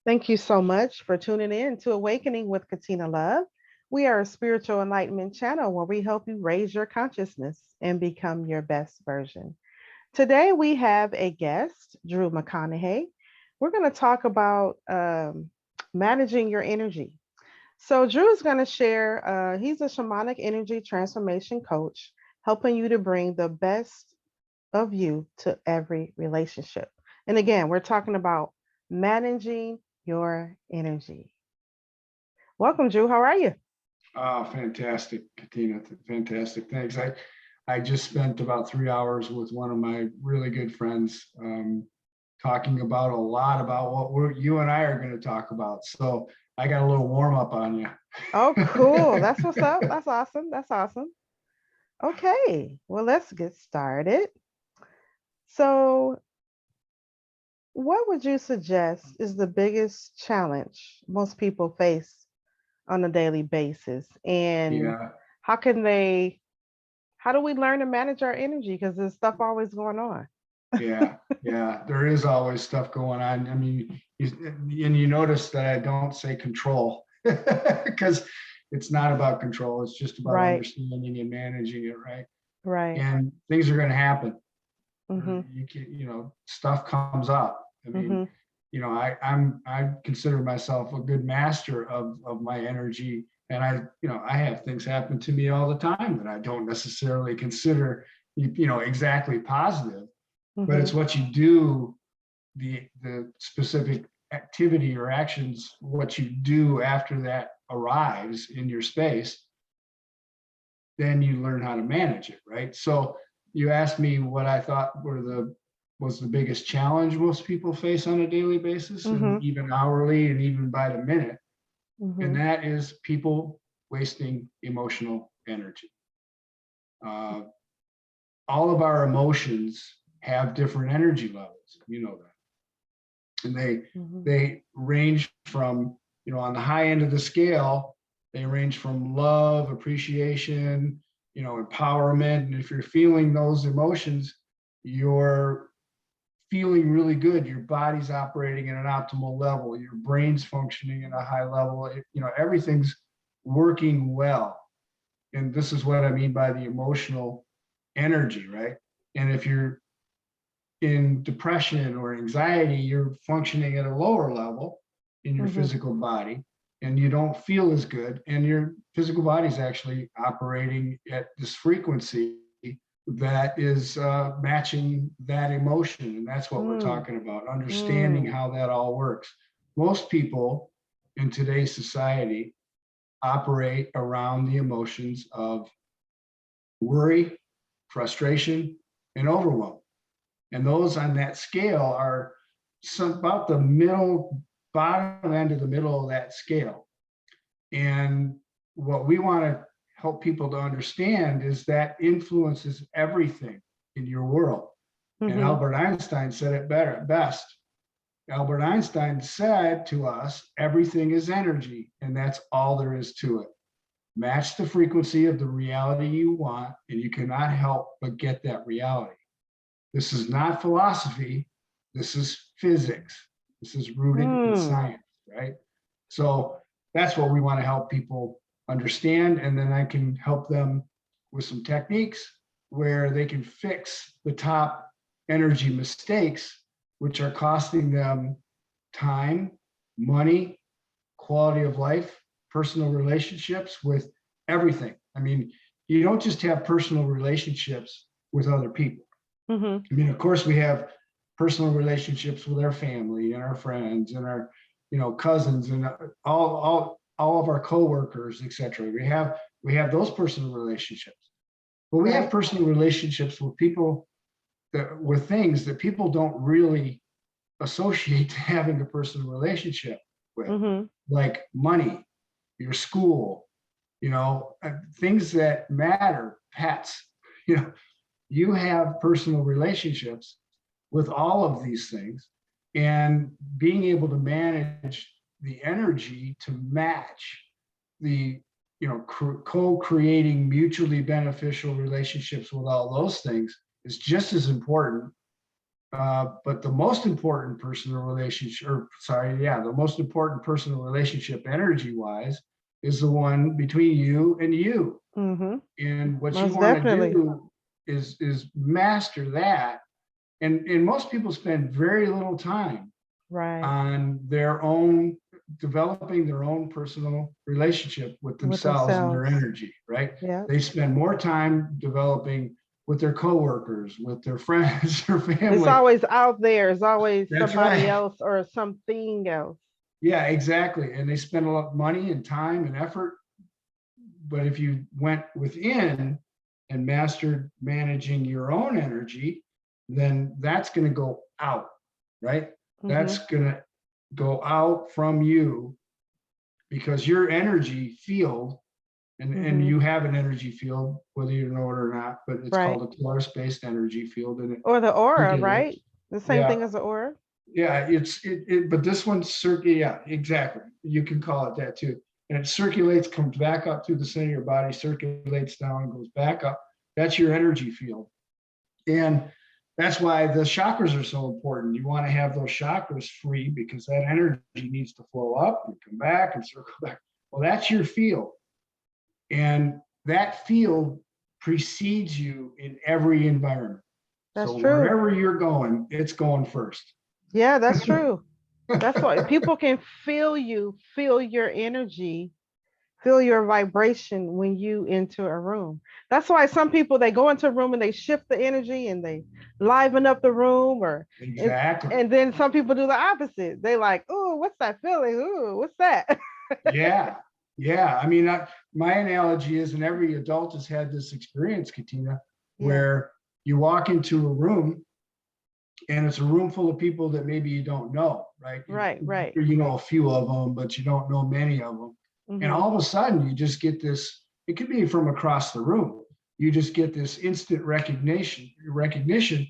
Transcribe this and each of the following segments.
Thank you so much for tuning in to Awakening with Katina Love. We are a spiritual enlightenment channel where we help you raise your consciousness and become your best version. Today we have a guest, Drew Mcconaughey. We're going to talk about managing your energy. So Drew is going to share, he's a shamanic energy transformation coach, helping you to bring the best of you to every relationship. And again, we're talking about managing your energy. Welcome, Drew. How are you? Oh, fantastic, Katina. Fantastic. Thanks. I just spent about 3 hours with one of my really good friends talking about a lot about what you and I are going to talk about. So I got a little warm up on you. Oh, cool. That's what's up. That's awesome. That's awesome. Okay. Well, let's get started. So, what would you suggest is the biggest challenge most people face on a daily basis? And Yeah, how can they, how do we learn to manage our energy? Because there's stuff always going on. yeah. There is always stuff going on. I mean, you notice that I don't say control because it's not about control. It's just about Right, understanding and managing it, right? right. And things are going to happen. Mm-hmm, Stuff comes up. I mean, mm-hmm, I consider myself a good master of my energy, and I have things happen to me all the time that I don't necessarily consider exactly positive, but mm-hmm, it's what you do, the specific activity or actions, what you do after that arrives in your space, then you learn how to manage it, right? So you asked me what I thought was the biggest challenge most people face on a daily basis, and mm-hmm, even hourly and even by the minute, and mm-hmm. that is people wasting emotional energy. Uh, all of our emotions have different energy levels, you know that, and Mm-hmm. they range from, on the high end of the scale, they range from love, appreciation, empowerment. And if you're feeling those emotions, you're feeling really good. Your body's operating at an optimal level. Your brain's functioning at a high level. Everything's working well. And this is what I mean by the emotional energy, right? And if you're in depression or anxiety, you're functioning at a lower level in your Mm-hmm. physical body, and you don't feel as good. And your physical body is actually operating at this frequency that is matching that emotion. And that's what we're Mm, talking about, understanding mm, how that all works. Most people in today's society operate around the emotions of worry, frustration, and overwhelm. And those on that scale are about the bottom end of the middle of that scale. And what we want to help people to understand is that influences everything in your world. And mm-hmm. Albert Einstein said it best. Albert Einstein said to us, everything is energy, and that's all there is to it. Match the frequency of the reality you want, and you cannot help but get that reality. This is not philosophy. This is physics. This is rooted in Mm, science, right? So that's what we want to help people understand. And then I can help them with some techniques where they can fix the top energy mistakes, which are costing them time, money, quality of life, personal relationships with everything. I mean, you don't just have personal relationships with other people. mm-hmm. I mean, of course, we have personal relationships with our family and our friends and our, cousins and all of our coworkers, etc. We have those personal relationships, but we have Right. personal relationships with people with things that people don't really associate to having a personal relationship with, Mm-hmm. like money, your school, things that matter, pets, you know, you have personal relationships with all of these things, and being able to manage the energy to match the co-creating mutually beneficial relationships with all those things is just as important But the most important personal relationship, or sorry, yeah, the most important personal relationship energy wise is the one between you and you. Mm-hmm. And what you Most want to definitely. do is master that. And most people spend very little time Right. on their own, developing their own personal relationship with With themselves and their themselves. energy, right? Yeah. They spend more time developing with their coworkers, with their friends or It's family. always out there. It's always That's somebody right. else or something else. Yeah, exactly. And they spend a lot of money and time and effort. But if you went within and mastered managing your own energy, then that's going to go out, right? Mm-hmm. That's going to go out from you because your energy field, and Mm-hmm. you have an energy field, whether you know it or not, but it's Right. called a Taurus-based energy field, and it Or the aura, circulates. right? The same Yeah, thing as the aura. yeah, but this one's yeah, exactly. You can call it that too. And it circulates, comes back up through the center of your body, circulates down, goes back up. That's your energy field. And that's why the chakras are so important. You want to have those chakras free because that energy needs to flow up and come back and circle back. Well, that's your field. And that field precedes you in every environment. That's So true. wherever you're going, it's going first. Yeah, that's true. That's why people can feel you, feel your energy, feel your vibration when you enter a room. That's why some people they go into a room and they shift the energy and they liven up the room or and, Exactly. and then some people do the opposite. They like, "Oh, what's that feeling? Ooh, what's that?" Yeah. Yeah. I mean, my analogy is, and every adult has had this experience, Katina, Yeah. where you walk into a room and it's a room full of people that maybe you don't know, right? Right, right. You know a few of them, but you don't know many of them. And Mhm. all of a sudden, you just get this. It could be from across the room. You just get this instant recognition. Recognition.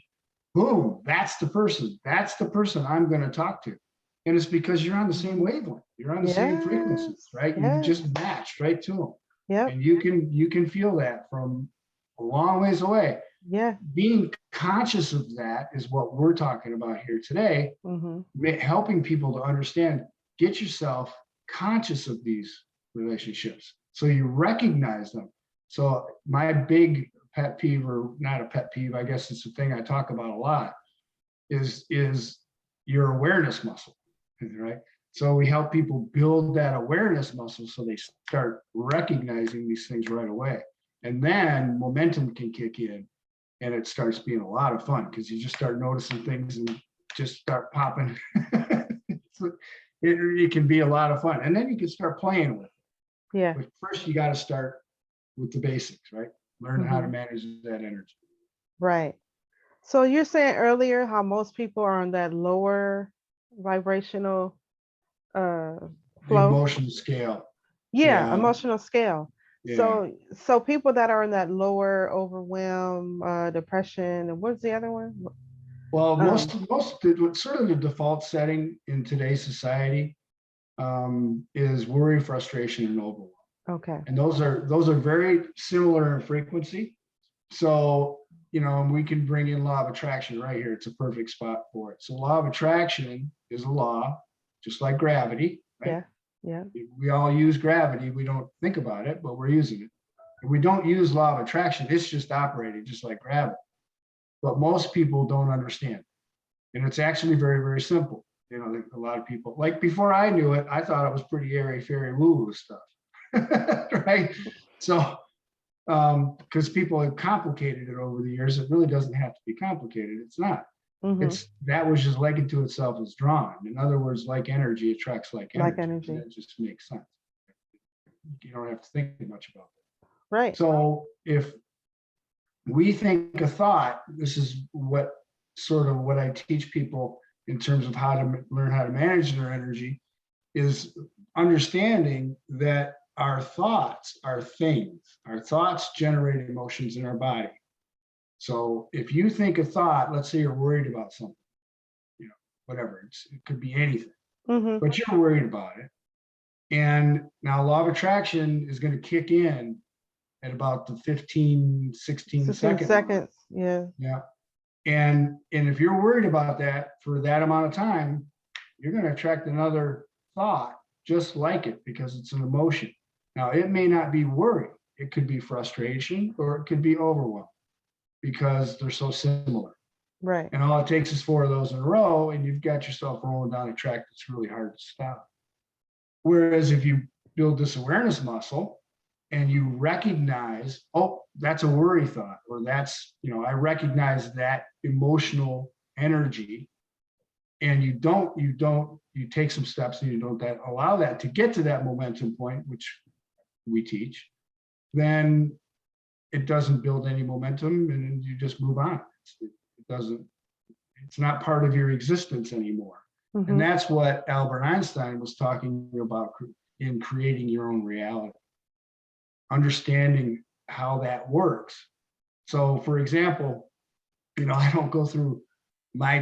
Boom! That's the person. That's the person I'm going to talk to. And it's because you're on the same Mhm. wavelength. You're on the same frequencies, Yes. right? You Yes. just matched right to them, Yep. and you can feel that from a long ways away. Yeah. Being conscious of that is what we're talking about here today, Mhm. helping people to understand, get yourself conscious of these relationships so you recognize them. So my big pet peeve, or not a pet peeve, I guess it's a thing I talk about a lot, is your awareness muscle, right? So we help people build that awareness muscle so they start recognizing these things right away. And then momentum can kick in and it starts being a lot of fun because you just start noticing things and just start popping. It can be a lot of fun. And then you can start playing with it. Yeah. But first, you got to start with the basics, right? Learn how to Mhm. manage that energy. Right. So you're saying earlier how most people are on that lower vibrational uh The flow? emotional scale. Yeah, Yeah. emotional scale. Yeah. So people that are in that lower overwhelm, depression, and what's the other one? Well, Um, sort of the default setting in today's society is worry, frustration, and overwhelm. okay. And those are very similar in frequency. So, we can bring in law of attraction right here. It's a perfect spot for it. So law of attraction is a law, just like gravity, right? Yeah. Yeah. We all use gravity. We don't think about it, but we're using it. If we don't use law of attraction, it's just operating just like gravity. But most people don't understand. And it's actually very, very simple. A lot of people, like before I knew it, I thought it was pretty airy, fairy, woo woo stuff. Right. So, because people have complicated it over the years, it really doesn't have to be complicated. It's not. Mm-hmm. That was just like into itself is drawn. In other words, like energy attracts like Like energy. And energy. that just makes sense. You don't have to think much about it. Right. So if we think a thought, this is what I teach people in terms of how to learn how to manage their energy, is understanding that our thoughts are things. Our thoughts generate emotions in our body. So if you think a thought, let's say you're worried about something, whatever, it could be anything, Mm-hmm. but you're worried about it. And now law of attraction is going to kick in at about the 15, 16 15 second mark. seconds. Yeah. Yeah. And if you're worried about that for that amount of time, you're going to attract another thought just like it, because it's an emotion. Now, it may not be worry. It could be frustration, or it could be overwhelm, because they're so similar. Right. And all it takes is 4 of those in a row, and you've got yourself rolling down a track that's really hard to stop. Whereas if you build this awareness muscle and you recognize, oh, that's a worry thought, or that's, I recognize that emotional energy, and you take some steps, and you don't allow that to get to that momentum point, which we teach, then it doesn't build any momentum, and you just move on. It's not part of your existence anymore. Mm-hmm. And that's what Albert Einstein was talking about in creating your own reality, understanding how that works. So, for example, I don't go through my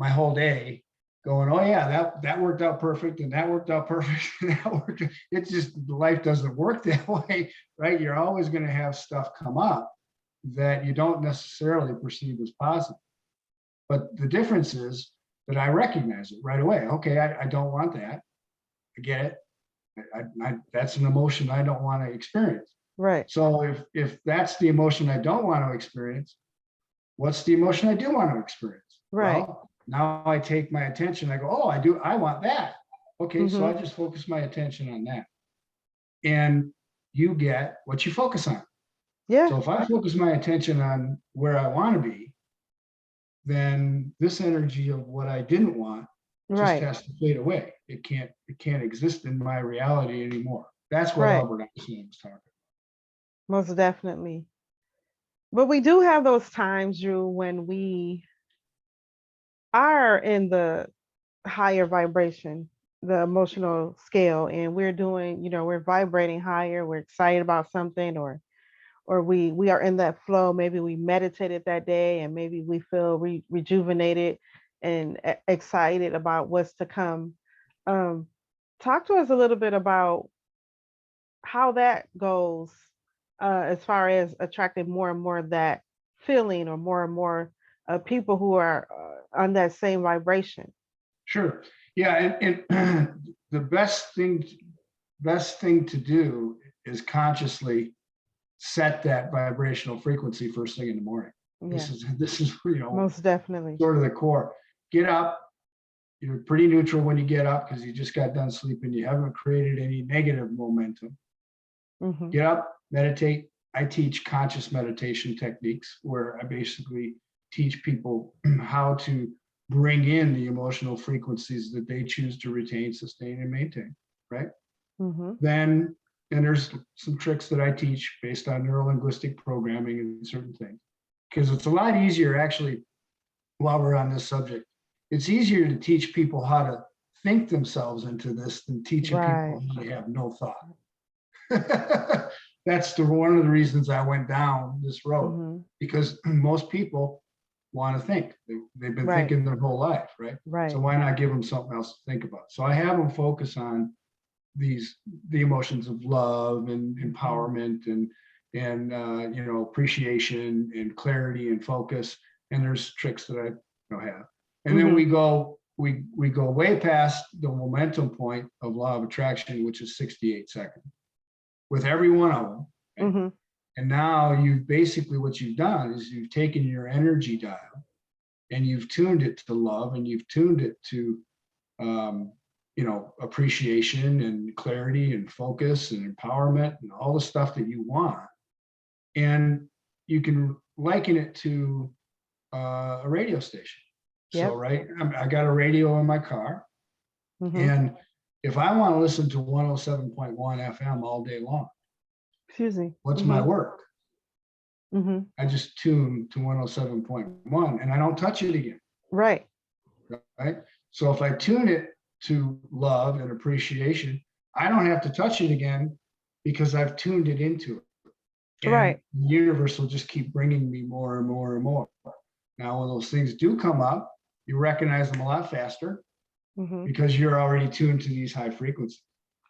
whole day going, oh yeah, that worked out perfect, and that worked out perfect, and that worked. It's just, life doesn't work that way, right? You're always going to have stuff come up that you don't necessarily perceive as positive. But the difference is that I recognize it right away. Okay, I don't want that. I get it. That's an emotion I don't want to experience. Right. So if that's the emotion I don't want to experience, what's the emotion I do want to experience? Right. Well, now I take my attention. I go, oh, I want that. Okay, Mm-hmm. so I just focus my attention on that. And you get what you focus on. Yeah. So if I focus my attention on where I want to be, then this energy of what I didn't want just has to fade away. It can't exist in my reality anymore. That's what Albert Einstein was talking about. Most definitely. But we do have those times, Drew, when we are in the higher vibration, the emotional scale, and we're doing, we're vibrating higher, we're excited about something, or we are in that flow. Maybe we meditated that day, and maybe we feel rejuvenated and excited about what's to come. Talk to us a little bit about how that goes, as far as attracting more and more of that feeling, or more and more people who are on that same vibration. Sure. Yeah, and the best thing to do is consciously set that vibrational frequency first thing in the morning. Yeah. This is Most definitely sort of the core. Get up. You're pretty neutral when you get up, because you just got done sleeping. You haven't created any negative momentum. Mm-hmm. Get up, meditate. I teach conscious meditation techniques, where I basically teach people how to bring in the emotional frequencies that they choose to retain, sustain, and maintain, right? Mm-hmm. Then there's some tricks that I teach based on neurolinguistic programming and certain things, because it's a lot easier, actually, while we're on this subject, it's easier to teach people how to think themselves into this than teaching people how to have no thought. That's one of the reasons I went down this road, Mm-hmm. because most people want to think. They've been thinking their whole life, right? So why not give them something else to think about? So I have them focus on the emotions of love and empowerment and appreciation and clarity and focus. And there's tricks that I have. And then we go way past the momentum point of law of attraction, which is 68 seconds, with every one of them. Okay? Mm-hmm. And now what you've done is you've taken your energy dial and you've tuned it to love, and you've tuned it to appreciation and clarity and focus and empowerment and all the stuff that you want. And you can liken it to a radio station. Yep. So, right, I got a radio in my car, and if I want to listen to 107.1 FM all day long, what's my work? I just tune to 107.1 and I don't touch it again. Right. So if I tune it to love and appreciation, I don't have to touch it again, because I've tuned it into it. And the universe will just keep bringing me more and more and more. Now, when those things do come up, you recognize them a lot faster, because you're already tuned to these high frequencies.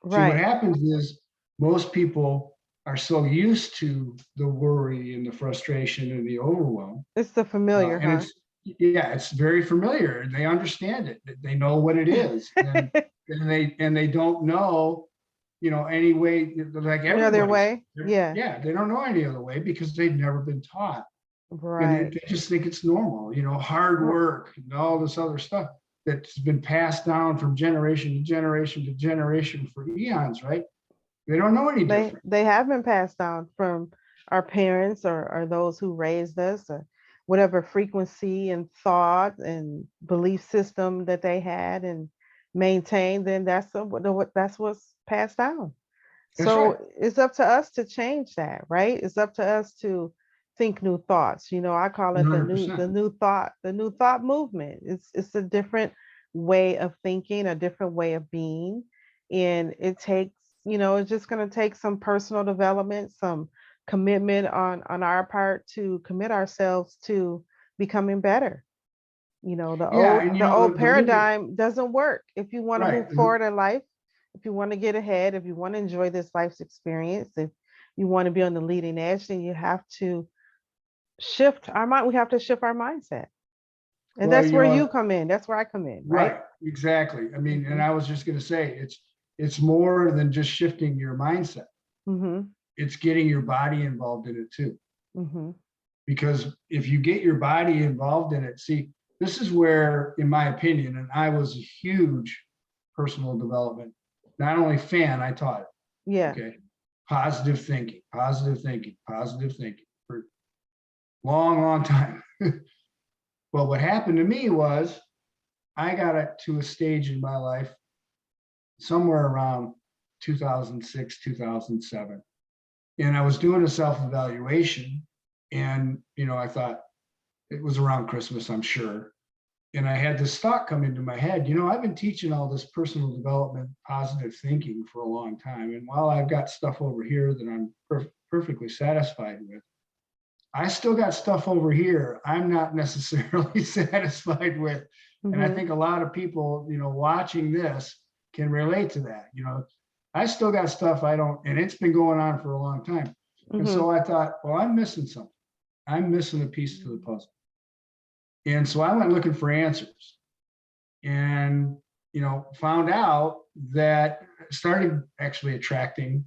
See, what happens is most people are so used to the worry and the frustration and the overwhelm. It's the familiar, And huh? yeah, it's very familiar, and they understand it. They know what it is, and they don't know, any way, like No other everybody's. way. Yeah. Yeah, they don't know any other way because they've never been taught, and Right. they just think it's normal. Hard work and all this other stuff that's been passed down from generation to generation to generation for eons, right? They don't know any different. They have been passed down from our parents or those who raised us, or whatever frequency and thought and belief system that they had and maintained, then that's what's passed down. That's So right. it's up to us to change that, right? It's up to us to think new thoughts. I call it 100%. the new thought movement. It's a different way of thinking, a different way of being. And it takes, it's just gonna take some personal development, some commitment on our part to commit ourselves to becoming better. The Yeah, old and the old the limit, paradigm doesn't work. If you want to right? move forward in life, if you want to get ahead, if you want to enjoy this life's experience, if you want to be on the leading edge, then you have to shift our mind. We have to shift our mindset. And Well, that's where you come in. That's where I come in, right? right, exactly. I mean, and Mhm. I was just going to say, it's more than just shifting your mindset. Mhm. It's getting your body involved in it too. Mhm. Because if you get your body involved in it, see, this is where, in my opinion, and I was a huge personal development, not only fan, I taught it. Yeah. Okay. Positive thinking, positive thinking, positive thinking for a long, long time. Well, what happened to me was I got it to a stage in my life somewhere around 2006, 2007. And I was doing a self-evaluation, and I thought it was around Christmas, I'm sure. And I had this thought come into my head, I've been teaching all this personal development, positive thinking for a long time. And while I've got stuff over here that I'm perfectly satisfied with, I still got stuff over here I'm not necessarily satisfied with. And I Mhm. think a lot of people, watching this can relate to that. I still got stuff I don't, and it's been going on for a long time. And Mhm. so I thought, well, I'm missing something. I'm missing a piece to the puzzle. And so I went looking for answers, and, found out that started actually attracting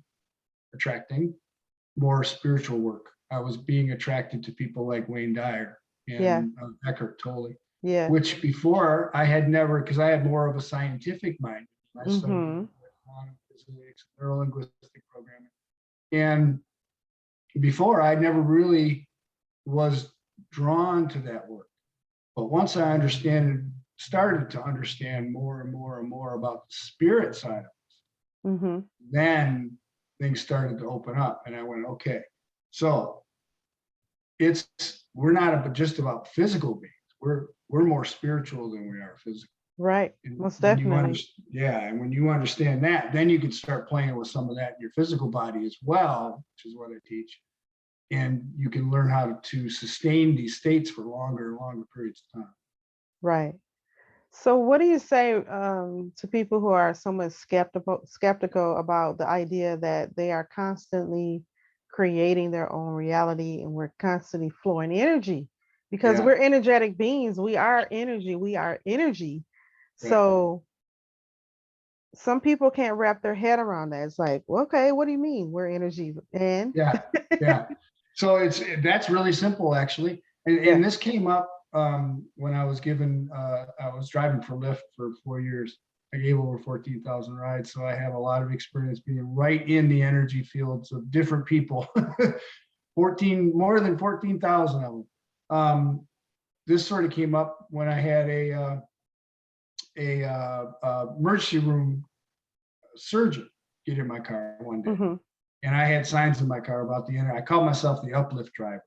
more spiritual work. I was being attracted to people like Wayne Dyer Yeah. and Eckhart Tolle, Yeah. which before I had never, because I had more of a scientific mind. I studied Mhm. quantum physics, neurolinguistic programming, and before I never really was drawn to that work. But once I started to understand more and more and more about the spirit side of it, Mhm. then things started to open up, and I went, okay, so it's we're not just about physical beings. We're more spiritual than we are physical. Right. And Most when you definitely. understand, yeah, and when you understand that, then you can start playing with some of that in your physical body as well, which is what I teach. And you can learn how to sustain these states for longer and longer periods of time. Right. So, what do you say to people who are somewhat skeptical about the idea that they are constantly creating their own reality and we're constantly flowing energy? Because Yeah, we're energetic beings, we are energy, we are energy. right. So, some people can't wrap their head around that. It's like, well, okay, what do you mean we're energy? And Yeah, yeah. So that's really simple actually, yeah. and this came up when I was given I was driving for Lyft for 4 years. I gave over 14,000 rides, so I have a lot of experience being right in the energy fields of different people. 14 more than 14,000 of them. This sort of came up when I had a emergency room surgeon get in my car one day, Hmm. and I had signs in my car about the I called myself the uplift driver.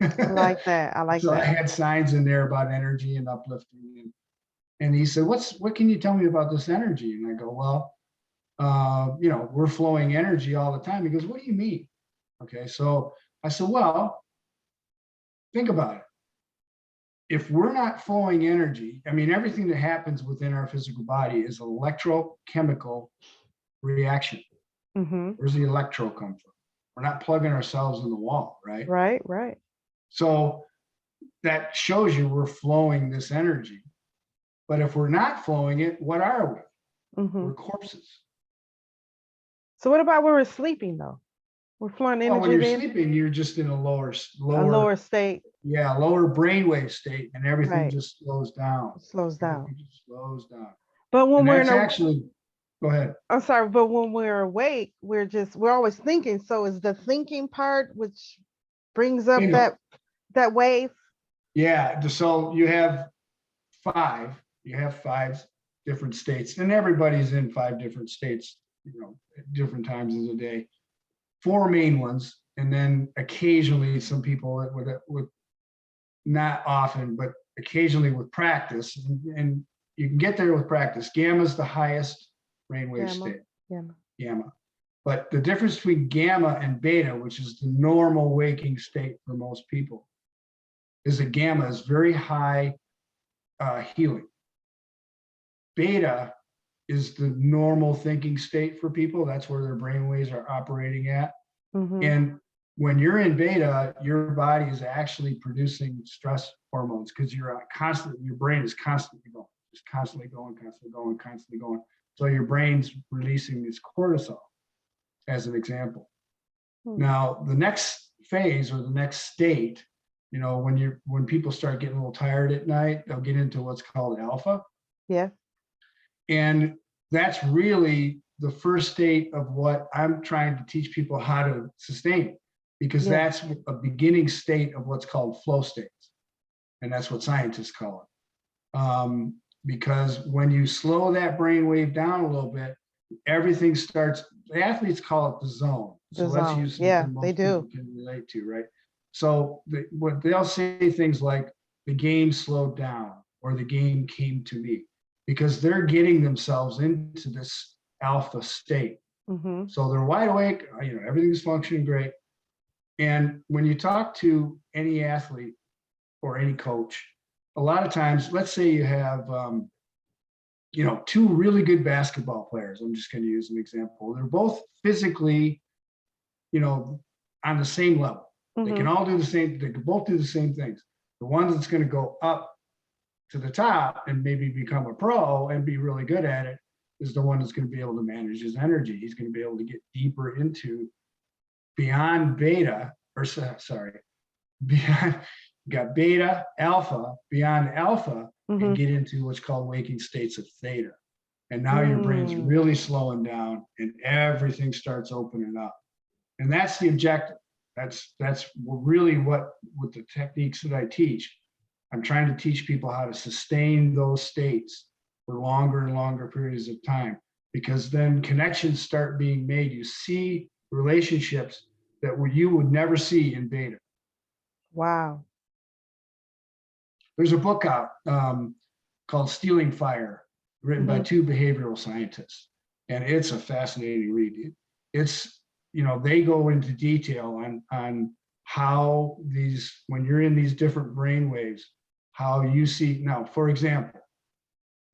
I like that. I like So I that. had signs in there about energy and uplifting. And he said, what can you tell me about this energy? And I go, well, we're flowing energy all the time. He goes, what do you mean? Okay. So I said, well, think about it. If we're not flowing energy, I mean, everything that happens within our physical body is electrochemical reaction. Hmm. Where's the electro come from? We're not plugging ourselves in the wall, right? Right, right. So that shows you we're flowing this energy. But if we're not flowing it, what are we? Hmm. We're corpses. So what about when we're sleeping though? We're flowing Well, when energy you're then, sleeping, you're just in a a lower state, yeah, lower brainwave state, and everything right? just slows down. It slows down. Everything just slows down. But when And we're in that's a, actually, go ahead. I'm sorry, but when we're awake, we're always thinking. So is the thinking part which brings up Bingo. that wave? Yeah. So you have five different states, and everybody's in five different states, at different times of the day. Four main ones, and then occasionally some people with not often, but occasionally with practice, and you can get there with practice. Gamma is the highest brainwave Gamma, state, gamma. gamma. But the difference between gamma and beta, which is the normal waking state for most people, is that gamma is very high healing. Beta is the normal thinking state for people. That's where their brain waves are operating at. Mm-hmm. And when you're in beta, your body is actually producing stress hormones because your brain is constantly going, just constantly going, constantly going, constantly going. So your brain's releasing this cortisol, as an example. Now, the next phase or the next state, when people start getting a little tired at night, they'll get into what's called alpha. Yeah. And that's really the first state of what I'm trying to teach people how to sustain, because Yeah. that's a beginning state of what's called flow states. And that's what scientists call it. Because when you slow that brain wave down a little bit, everything starts, the athletes call it the zone. So The let's zone. use Yeah, something they most people do. can relate to, right? So what they'll say things like, the game slowed down or the game came to me, because they're getting themselves into this alpha state. Mm-hmm. So they're wide awake, everything's functioning great. And when you talk to any athlete or any coach, a lot of times, let's say you have, two really good basketball players. I'm just going to use an example. They're both physically, on the same level. They can Mm-hmm. all do the same. They can both do the same things. The one that's going to go up to the top and maybe become a pro and be really good at it is the one that's going to be able to manage his energy. He's going to be able to get deeper into beyond beta, or sorry, beyond, got beta, alpha, beyond alpha, Mm-hmm. and get into what's called waking states of theta. And now your brain's Mm. really slowing down and everything starts opening up. And that's the objective. That's really what the techniques that I teach. I'm trying to teach people how to sustain those states for longer and longer periods of time, because then connections start being made. You see relationships that you would never see in beta. Wow. There's a book out called Stealing Fire, written by Mm-hmm. two behavioral scientists, and it's a fascinating read. It's, they go into detail on how when you're in these different brain waves, how you see. Now, for example,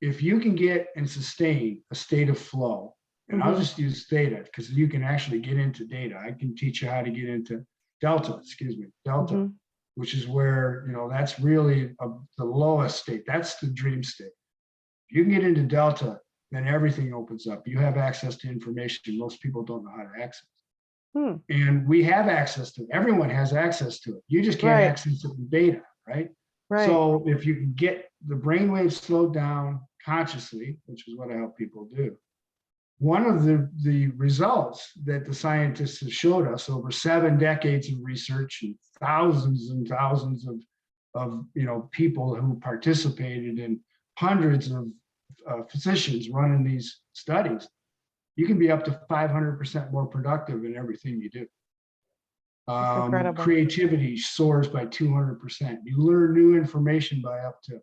if you can get and sustain a state of flow, and I'll Mm-hmm. just use theta because you can actually get into data. I can teach you how to get into delta, Mm-hmm. which is where, that's really the lowest state. That's the dream state. If you can get into delta, then everything opens up. You have access to information most people don't know how to access. And we have access to it. Everyone has access to it. You just can't Right. access it in beta, right? Right. So if you can get the brainwaves slowed down consciously, which is what I help people do, one of the results that the scientists have showed us over 7 decades of research and thousands of people who participated in hundreds of physicians running these studies, you can be up to 500% more productive in everything you do. That's incredible. Creativity soars by 200%. You learn new information by up to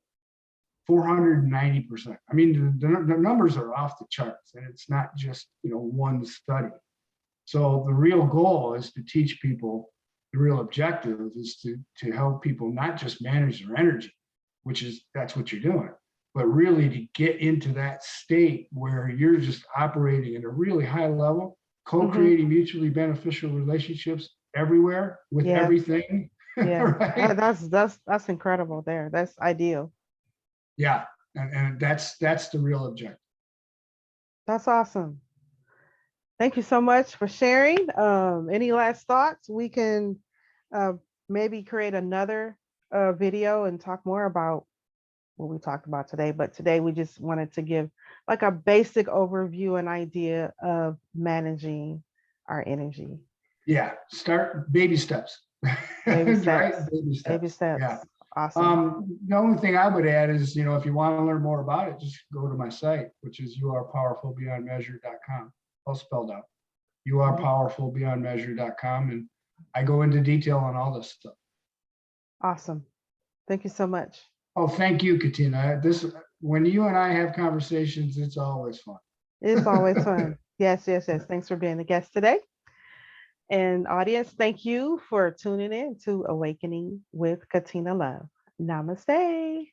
490%. I mean, the numbers are off the charts, and it's not just one study. So the real goal is to teach people. The real objective is to help people not just manage their energy, that's what you're doing, but really to get into that state where you're just operating at a really high level Hmm. co-creating mutually beneficial relationships everywhere with Yeah. everything, Yeah. right? That's incredible there. That's ideal. Yeah, and that's the real objective. That's awesome. Thank you so much for sharing. Any last thoughts? We can uh, maybe create another video and talk more about what we talked about today. But today we just wanted to give like a basic overview and idea of managing our energy. Yeah, start baby steps, Baby right? steps. Baby Baby steps. Yeah. steps. Awesome. The only thing I would add is, if you want to learn more about it, just go to my site, which is youarepowerfulbeyondmeasure.com, all spelled out. Mhm. Youarepowerfulbeyondmeasure.com, and I go into detail on all this stuff. Awesome. Thank you so much. Oh, thank you, Katina. This When you and I have conversations, it's always fun. It's always fun. Yes, yes, yes. Thanks for being a guest today. And audience, thank you for tuning in to Awakening with Katina Love. Namaste.